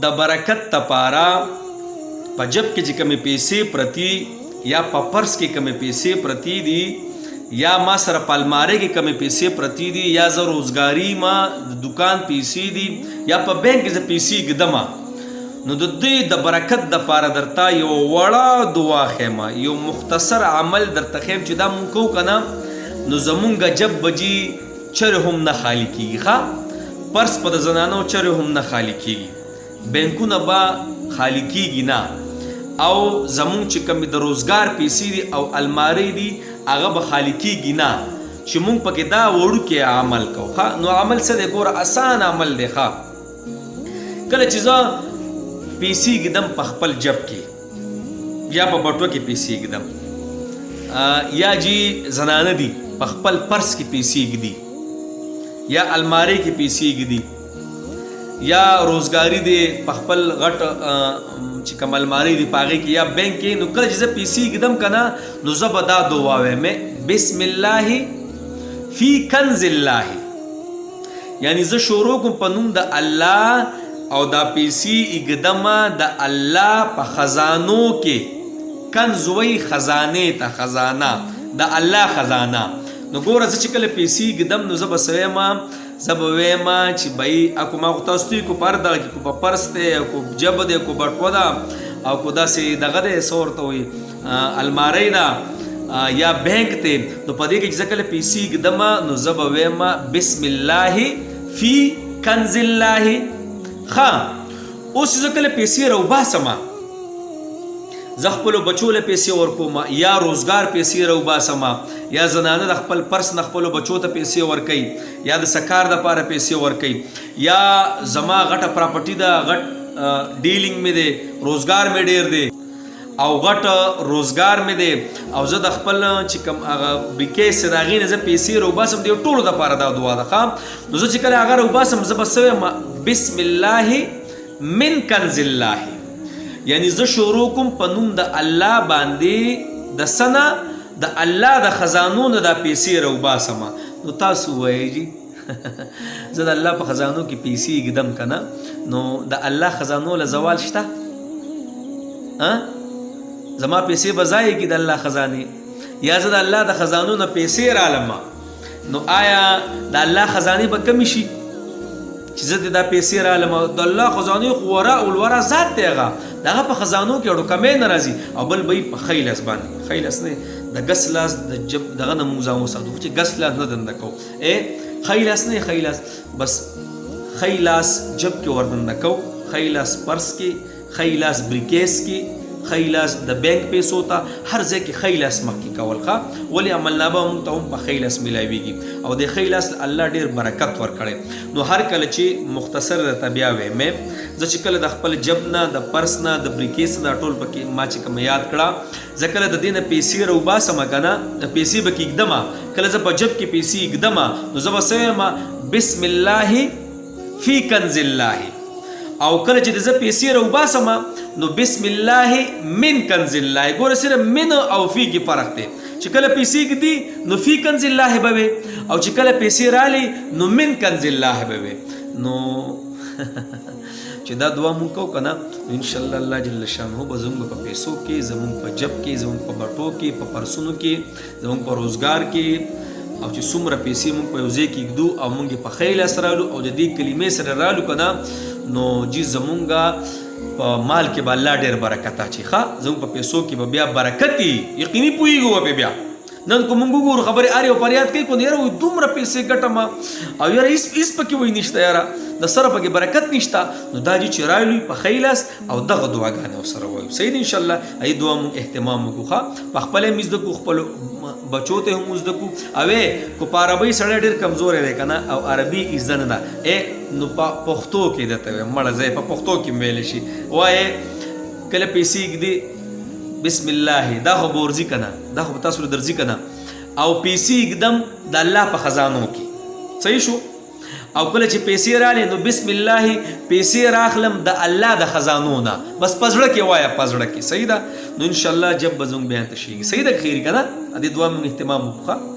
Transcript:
د برکت تپاره په جب کې چې کمې پیسې پرتی یا په پرس کې کمې پیسې پرتی دي یا ما سره په المارۍ کې کمې پیسې پرتی دي یا زه روزګاري ما د دکان پیسې دي یا په بینک کې زه پیسې ږدمه نو د دوی د برکت دپاره درته یو وړه دعا ښیم یو مختصر عمل درته ښیم چې دا مونږ کوو که نه نو زمونږ جب بجي چرې هم نه خالي کېږي ښه پرس په د زنانو چرې هم نه خالي کېږي بینکونه به خالي کېږي نه او زمونږ چې کومې د روزګار پیسې دي او المارۍ دي هغه به خالي کېږي نه چې مونږ پکې دا وړوکی عمل کوو ښه نو عمل څه دی ګوره اسان عمل دی ښه کله چې زه پیسې ږدم په خپل جب کې یا په بټوه کې پیسې ږدم یا جی زنانه دي په خپل پرس کې پیسې ږدي یا المارۍ کې پیسې ږدي یا روزګاري دی په خپل غټ چې کوم المارۍ دی په هغې کې یا بینک کې نو کله چې زه پیسې ږدم که نه نو زه به دا دعا وایم بسم الله فی کنز الله یعنی زه شروع کوم په نوم د الله او دا پیسې ږدمه د الله په خزانو کې کنز وی خزانې ته خزانه د الله خزانه نو ګوره زه چې کله پیسې ږدم نو زه به څه وایم زه به وایم چې بهی اکو ما خو تاسو ته کو په هر دغه کې کو په پرس دی کو جب دی کو بټوه ده او کو داسې دغه دی څه ورته وایي المارۍ ده یا بینک دی نو په دې کې چې زه کله پیسې ږدمه نو زه به وایم بسم الله فی کنز الله ښه اوس زه کله پیسې راوباسمه زه خپلو بچو له پیسې ورکوم یا روزګار پیسې راوباسمه یا زنانه د خپل پرس نه خپلو بچو ته پیسې ورکوي یا د سکار دپاره پیسې ورکوي یا زما غټه پراپرټي ده غټ ډیلینګ مې دی روزګار مې ډیر دی او غټ روزګار مې دی او زه د خپل چې کوم هغه بریکیس د هغې نه زه پیسې راوباسم د ټولو دپاره دا دعا ده ښه نو زه چې کله هغه راوباسم زه به څه وایم بسم الله من کنز الله یعنی زه شروع کوم په نوم د الله باندې د څه نه د الله د خزانو نه دا پیسې راوباسم نو تاسو وایئ جي زه د الله په خزانو کې پیسې ږدم که نه نو د الله خزانو له زوال شته زما پیسې به ضایع کړي د الله خزانې یا زه د الله د خزانو نه پیسې رالم نو آیا د الله خزانې به کمې شي چې زه دا پیسې رالم د الله خزانې خو ورا الورا ذات دی هغه د هغه په خزانو کې اړو کمی نه راځي او بل به یې په ښی لاس باندې ښی لاس نه د ګس لاس د جب دغه نه موږ ځان وساتو چې ګس لاس نه دنده کوو ښی لاس نه ښی لاس بس ښی لاس جب کې ور دنده کوو ښی لاس پرس کې ښی لاس بریکیس کې ښی لاس د بینک پیسو ته هر ځای کې ښی لاس مخکې کول ښه ولې عملنامه موږ ته هم په ښی لاس میلاویږي او د ښی لاس الله ډېر برکت ورکړی نو هر کله چې مختصر درته بیا وایم زه چې کله د خپل جب نه د پرس نه د بریکیس نه ټول پکې ما چې کوم یاد کړه زه کله د دې نه پیسې راوباسم که نه پیسې به کې ږدمه کله زه په جب کې پیسې ږدمه نو زه به څه وایم بسم الله فی کنز الله او کله چې زه پیسې راوباسم نو بسم الله من کنز الله ګوره صرف من او فی کې فرق دی چې کله پیسې ږدي نو فی کنز الله به وي او چې کله پیسې رالی نو من کنز الله به وي نو چې دا دعا مونږ کوو که نه انشاءالله الله جل شانه به زموږ په پیسو کې زموږ په جب کې زموږ په بټو کې په پرسونو کې زموږ په روزګار کې او چې څومره پیسې مونږ په یو ځای کې ږدو او مونږ یې په ښی لاس رالو او د دې کلمې سره رالو که نه نو جي زمونږ په مال کې به الله ډېر برکت اچي ښه زموږ په پیسو کې به بیا برکت وي یقیني پوهېږو به بیا نن که مونږ وګورو خبرې ارې او فریاد کوي کو یاره وایي دومره پیسې ګټم او یاره هېڅ پکې وایي نشته یاره د سره پکې برکت نشته نو دا جي چې رالوي په ښی لاس او دغه دعاګانې ورسره وایو صحیح دی انشاءالله ای دعا مونږ اهتمام وکړو ښه په خپله هم زده کړو خپلو بچو ته هم زده کړو اوې که په عربۍ سړی ډېر کمزوری دی که نه او عربي زده نه ده نو په پښتو کې درته وایم مړه ځای په پښتو کې م ویلی شي وایې کله پیسې ږدي بسم الله دا خو به ورځي که نه دا خو به تاسو له درځي که نه او پیسې ږدم د الله په خزانو کې صحیح شو او کله چې پیسې رالې نو بسم الله پیسې راخلم د الله د خزانو نه بس په زړه کې وایه په زړه کې صحیح ده نو انشاءالله جب به زموږ بیان ته شیږي صحیح ده خیر که نه دې دعا مونږ اهتمام وکړو